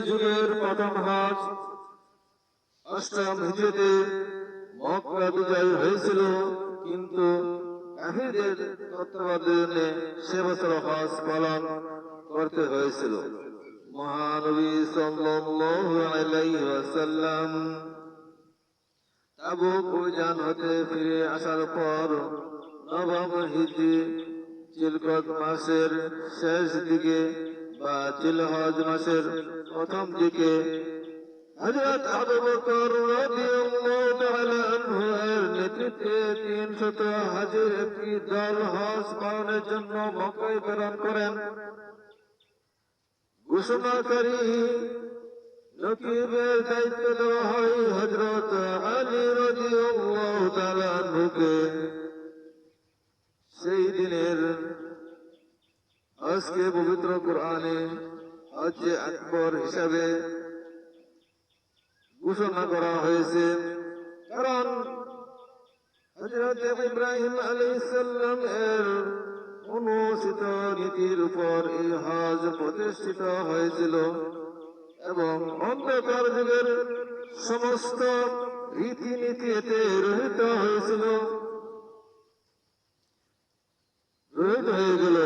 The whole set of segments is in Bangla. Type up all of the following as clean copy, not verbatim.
যুগের প্রথম হজ অষ্টম হিজরিতে মক্কা বিজয় হয়েছিল, কিন্তু কাফিরদের তত্ত্বাবধানে সে বছর হজ পালন করতে হয়েছিল। মহানবী সাল্লাল্লাহু আলাইহি ওয়াসাল্লাম তাবুক অভিযান হতে ফিরে আসার পর নবম হিজরি জিলকদ মাসের শেষ দিকে বা জিলহজ মাসের প্রথম দিকে হযরত আবু বকর রাদিয়াল্লাহু তাআলা আনহু এর নেতৃত্বে 300 হাজীর একটি দল হজ পালনের জন্য মক্কায় প্রেরণ করেন। ঘোষণাকারী নকিবের দায়িত্ব দেওয়া হয় হযরত আলী রাদিয়াল্লাহু তাআলা আনহুকে। সেই দিনের আজকে পবিত্র কোরআনে হজ্জে আকবর হিসাবে ঘোষণা করা হয়েছে, কারণ হযরত ইব্রাহিম আলাইহিস সালাম এর অনুসৃত নীতির উপর এই হজ প্রতিষ্ঠিত হয়েছিল এবং অন্ধকার যুগের সমস্ত রীতিনীতি এতে রহিত হয়েছিল, রহিত হয়ে গেল।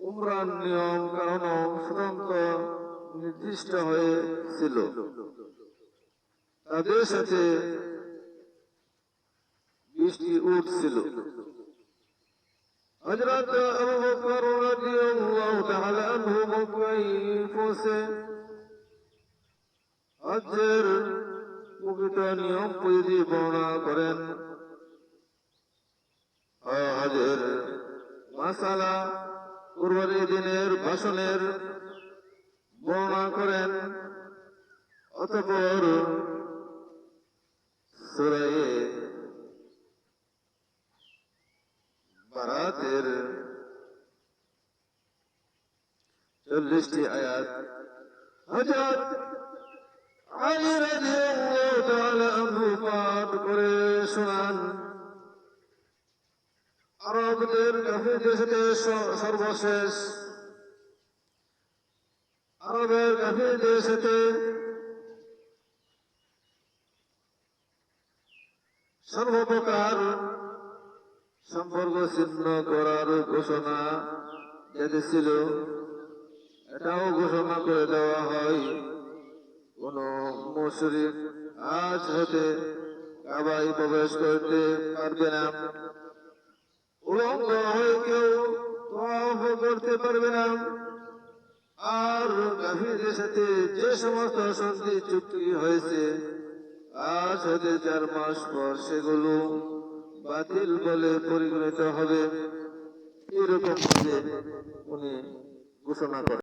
উমরার নিয়ম কারণ স্বতন্ত্র নির্দিষ্ট হয়েছিল, তাদের সাথে বৃষ্টি উঠছিল। হযরত আবু বকর রাদিয়াল্লাহু তাআলা আনহু মক্কায় পৌঁছে হজ্জের প্রকৃত নিয়ম পদ্ধতি বর্ণনা করেন। হজ্জের মাসালা কুরবানির দিনের ভাষণের বর্ণনা করেন। অতঃপর সূরা বারাতের 40টি আয়াত হযরত আলী রাদিয়াল্লাহু তাআলা আনহু পাঠ করে শোনান। আরবদের কাফিরদের সাথে সর্বশেষ আরবের কাফিরদের সাথে সর্বপ্রকার সম্পর্ক ছিন্ন করার ঘোষণা দিয়েছিল। এটাও ঘোষণা করে দেওয়া হয়, কোন মুশরিক আজ হতে কাবায় প্রবেশ করতে পারবে না, উলঙ্গ হয়ে কেউ তওয়াফ করতে পারবে না। আর কাফিরদের সাথে যে সমস্ত সন্ধি চুক্তি হয়েছে আজ হতে 4 মাস পর সেগুলো বাতিল বলে পরিগণিত হবে, এরকম ভাবে উনি ঘোষণা করেন।